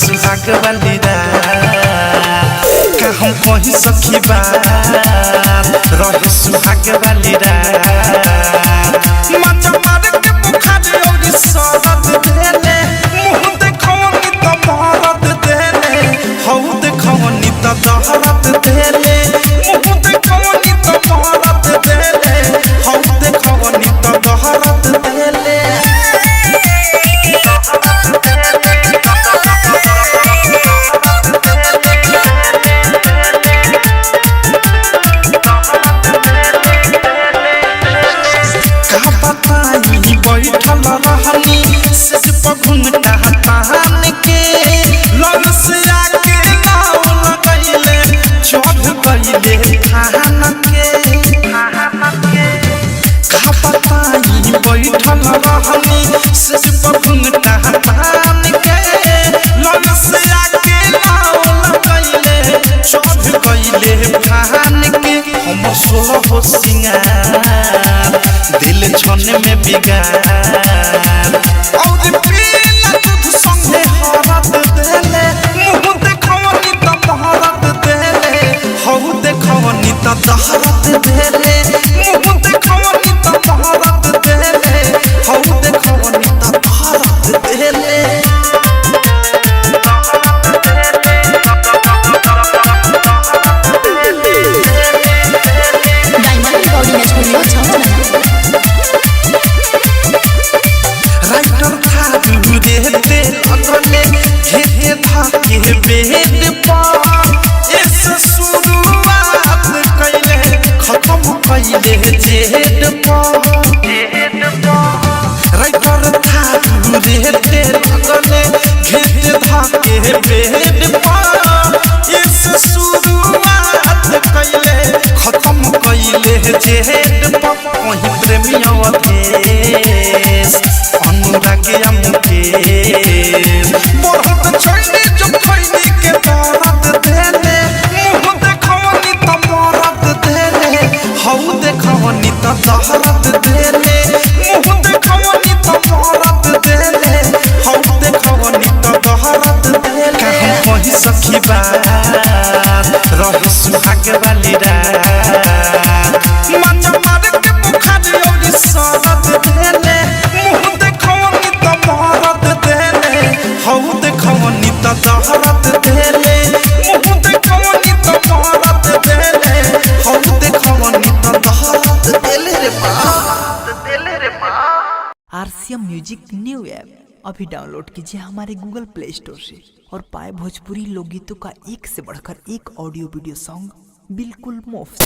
सुहाग वाली रात का हम कहीं सखी बात रहे सुहाग वाली रात मजा मार के बुखार और सरद देले मुंह देखौनी तो मरद देले हौ देखौनी तो दहरत देले मुंह देखौनी तो मरद देले हौ देखौनी तो दहरत देले हो सिंगार दिल छने में बिगार और पीला दूध संगे हरद देले मुंह देखौनी तो दहरत देले हौ देखौनी तो दहरत देले मुंह देखौनी तो दहरत देले हौ देखौनी तो दहरत देले सखी बात रहे सुहाग वाली रात मजा मार के बुखार और सरद देले मुंह देखौनी तो मरद देले हौ देखौनी तो दहरत देले मुंह देखौनी तो मरद देले हौ देखौनी तो दहरत देले रे बा आरसीएम म्यूजिक न्यू ऐप अभी डाउनलोड कीजिए हमारे गूगल प्ले स्टोर से और पाए भोजपुरी लोकगीतों का एक से बढ़कर एक ऑडियो वीडियो सॉन्ग बिल्कुल मुफ्त।